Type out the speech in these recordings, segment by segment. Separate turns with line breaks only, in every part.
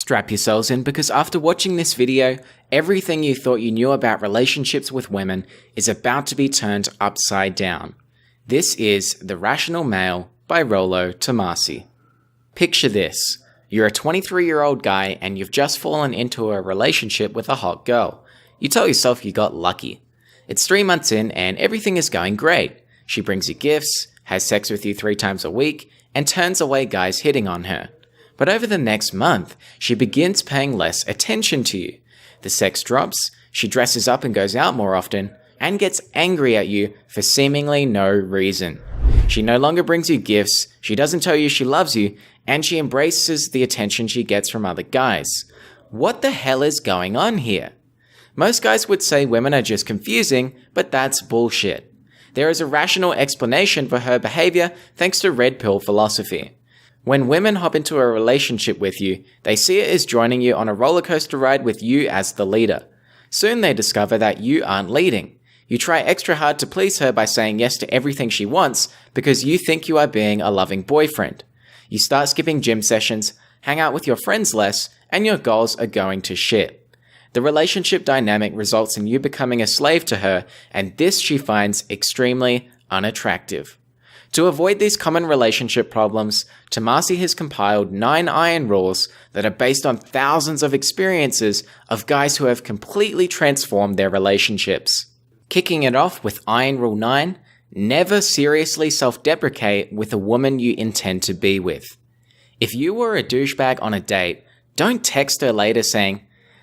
Strap yourselves in because after watching this video, everything you thought you knew about relationships with women is about to be turned upside down. This is The Rational Male by Rollo Tomassi. Picture this. You're a 23-year-old guy and you've just fallen into a relationship with a hot girl. You tell yourself you got lucky. It's 3 months in and everything is going great. She brings you gifts, has sex with you 3 times a week, and turns away guys hitting on her. But over the next month, she begins paying less attention to you. The sex drops, she dresses up and goes out more often, and gets angry at you for seemingly no reason. She no longer brings you gifts, she doesn't tell you she loves you, and she embraces the attention she gets from other guys. What the hell is going on here? Most guys would say women are just confusing, but that's bullshit. There is a rational explanation for her behavior thanks to red pill philosophy. When women hop into a relationship with you, they see it as joining you on a roller coaster ride with you as the leader. Soon they discover that you aren't leading. You try extra hard to please her by saying yes to everything she wants because you think you are being a loving boyfriend. You start skipping gym sessions, hang out with your friends less, and your goals are going to shit. The relationship dynamic results in you becoming a slave to her, and this she finds extremely unattractive. To avoid these common relationship problems, Tomassi has compiled 9 iron rules that are based on thousands of experiences of guys who have completely transformed their relationships. Kicking it off with Iron Rule 9, never seriously self-deprecate with a woman you intend to be with. If you were a douchebag on a date, don't text her later saying,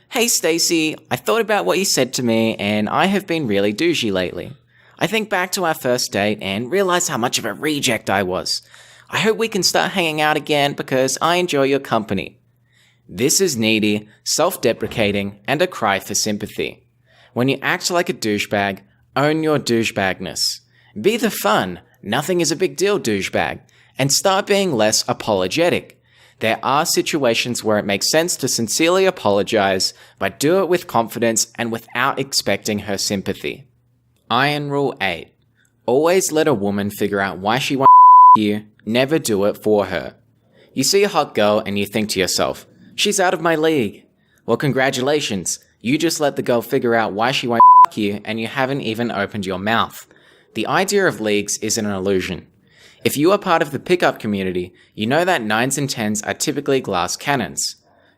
"Hey Stacy, I thought about what you said to me and I have been really douchey lately. I think back to our first date and realize how much of a reject I was. I hope we can start hanging out again because I enjoy your company." This is needy, self-deprecating, and a cry for sympathy. When you act like a douchebag, own your douchebagness. Be the fun, nothing is a big deal douchebag, and start being less apologetic. There are situations where it makes sense to sincerely apologize, but do it with confidence and without expecting her sympathy. Iron Rule 8. Always let a woman figure out why she wants you, never do it for her. You see a hot girl and you think to yourself, "She's out of my league." Well, congratulations, you just let the girl figure out why she won't you and you haven't even opened your mouth. The idea of leagues is an illusion. If you are part of the pickup community, you know that 9s and 10s are typically glass cannons.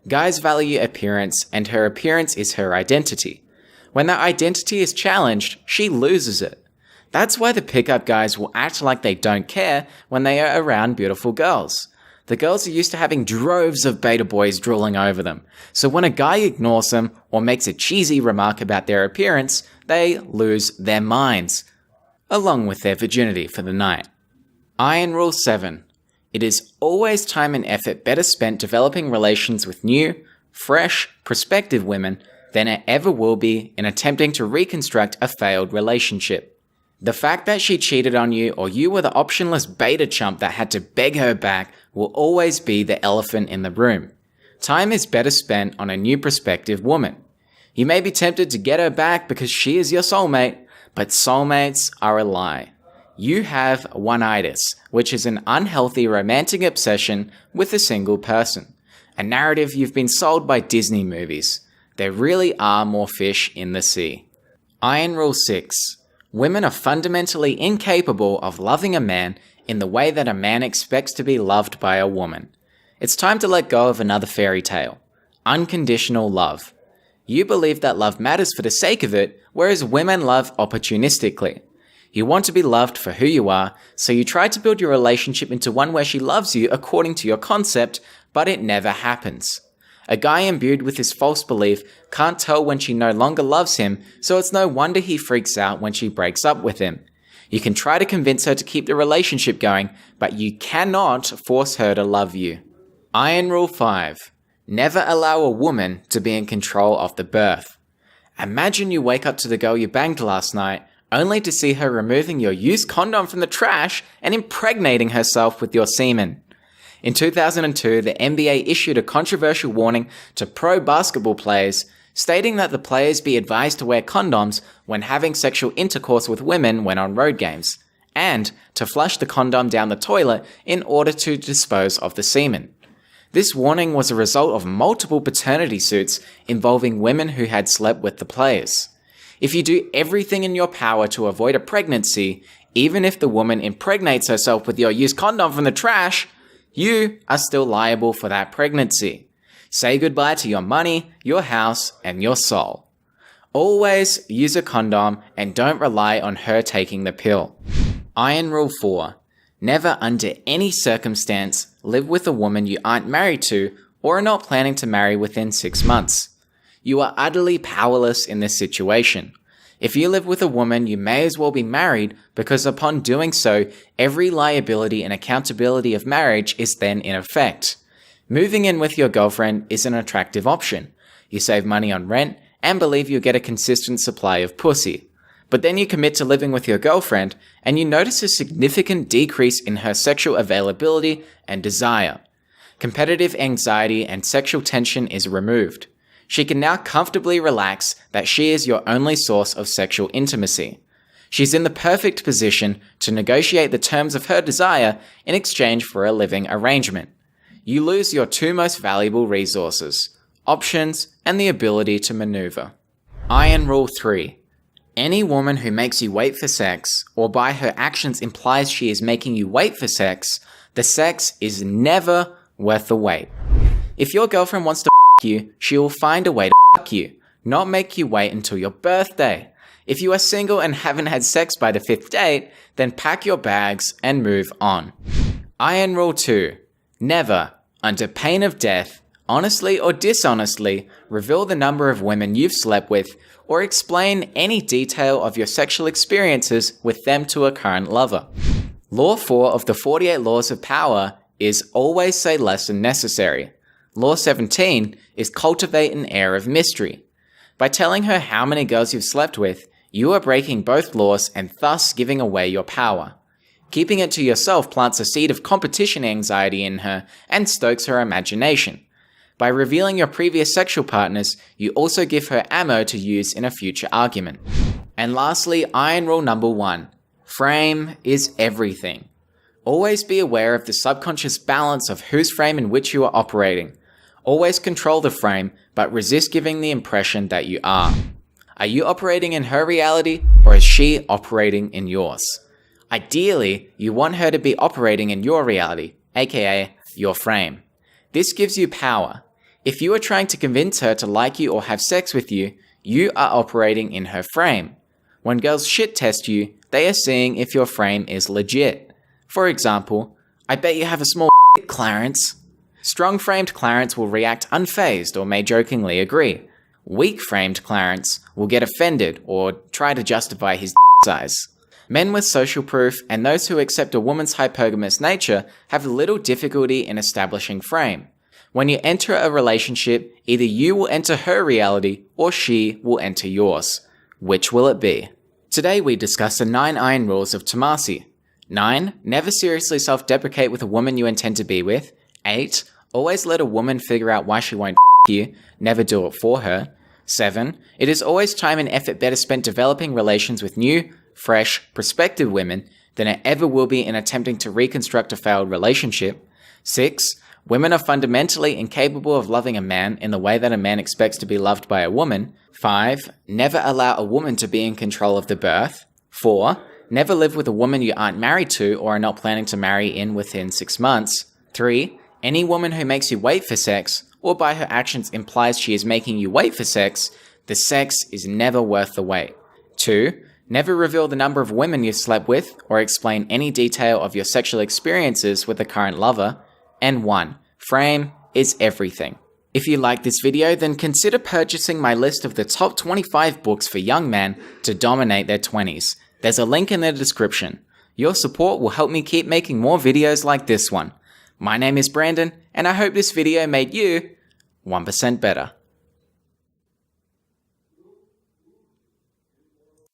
Guys value appearance and her appearance is her identity. When that identity is challenged, she loses it. That's why the pickup guys will act like they don't care when they are around beautiful girls. The girls are used to having droves of beta boys drooling over them, so when a guy ignores them or makes a cheesy remark about their appearance, they lose their minds, along with their virginity for the night. Iron Rule 7. It is always time and effort better spent developing relations with new, fresh, prospective women than it ever will be in attempting to reconstruct a failed relationship. The fact that she cheated on you or you were the optionless beta chump that had to beg her back will always be the elephant in the room. Time is better spent on a new prospective woman. You may be tempted to get her back because she is your soulmate, but soulmates are a lie. You have one-itis, which is an unhealthy romantic obsession with a single person. A narrative you've been sold by Disney movies. There really are more fish in the sea. Iron Rule 6. Women are fundamentally incapable of loving a man in the way that a man expects to be loved by a woman. It's time to let go of another fairy tale. Unconditional love. You believe that love matters for the sake of it, whereas women love opportunistically. You want to be loved for who you are, so you try to build your relationship into one where she loves you according to your concept, but it never happens. A guy imbued with this false belief can't tell when she no longer loves him, so it's no wonder he freaks out when she breaks up with him. You can try to convince her to keep the relationship going, but you cannot force her to love you. Iron Rule 5. Never allow a woman to be in control of the birth. Imagine you wake up to the girl you banged last night, only to see her removing your used condom from the trash and impregnating herself with your semen. In 2002, the NBA issued a controversial warning to pro basketball players, stating that the players be advised to wear condoms when having sexual intercourse with women when on road games, and to flush the condom down the toilet in order to dispose of the semen. This warning was a result of multiple paternity suits involving women who had slept with the players. If you do everything in your power to avoid a pregnancy, even if the woman impregnates herself with your used condom from the trash, you are still liable for that pregnancy. Say goodbye to your money, your house, and your soul. Always use a condom and don't rely on her taking the pill. Iron Rule 4. Never under any circumstance live with a woman you aren't married to or are not planning to marry within 6 months. You are utterly powerless in this situation. If you live with a woman, you may as well be married because upon doing so, every liability and accountability of marriage is then in effect. Moving in with your girlfriend is an attractive option. You save money on rent and believe you'll get a consistent supply of pussy. But then you commit to living with your girlfriend and you notice a significant decrease in her sexual availability and desire. Competitive anxiety and sexual tension is removed. She can now comfortably relax that she is your only source of sexual intimacy. She's in the perfect position to negotiate the terms of her desire in exchange for a living arrangement. You lose your two most valuable resources, options and the ability to maneuver. Iron Rule 3. Any woman who makes you wait for sex, or by her actions implies she is making you wait for sex, the sex is never worth the wait. If your girlfriend wants to you, she will find a way to you, not make you wait until your birthday. If you are single and haven't had sex by the 5th date, then pack your bags and move on. Iron Rule 2. Never, under pain of death, honestly or dishonestly, reveal the number of women you've slept with or explain any detail of your sexual experiences with them to a current lover. Law 4 of the 48 Laws of Power is always say less than necessary. Law 17 is cultivate an air of mystery. By telling her how many girls you've slept with, you are breaking both laws and thus giving away your power. Keeping it to yourself plants a seed of competition anxiety in her and stokes her imagination. By revealing your previous sexual partners, you also give her ammo to use in a future argument. And lastly, Iron Rule number 1. Frame is everything. Always be aware of the subconscious balance of whose frame in which you are operating. Always control the frame, but resist giving the impression that you are. Are you operating in her reality, or is she operating in yours? Ideally, you want her to be operating in your reality, aka your frame. This gives you power. If you are trying to convince her to like you or have sex with you, you are operating in her frame. When girls shit test you, they are seeing if your frame is legit. For example, I bet you have a small Clarence. Strong-framed Clarence will react unfazed or may jokingly agree. Weak-framed Clarence will get offended or try to justify his size. Men with social proof and those who accept a woman's hypergamous nature have little difficulty in establishing frame. When you enter a relationship, either you will enter her reality or she will enter yours. Which will it be? Today we discuss the 9 iron rules of Tomasi. 9. Never seriously self-deprecate with a woman you intend to be with. 8. Always let a woman figure out why she won't you, never do it for her. 7. It is always time and effort better spent developing relations with new, fresh, prospective women than it ever will be in attempting to reconstruct a failed relationship. 6. Women are fundamentally incapable of loving a man in the way that a man expects to be loved by a woman. 5. Never allow a woman to be in control of the birth. 4. Never live with a woman you aren't married to or are not planning to marry in within 6 months. 3. Any woman who makes you wait for sex, or by her actions implies she is making you wait for sex, the sex is never worth the wait. 2. Never reveal the number of women you've slept with or explain any detail of your sexual experiences with a current lover. And 1. Frame is everything. If you like this video, then consider purchasing my list of the top 25 books for young men to dominate their 20s. There's a link in the description. Your support will help me keep making more videos like this one. My name is Brandon, and I hope this video made you 1% better.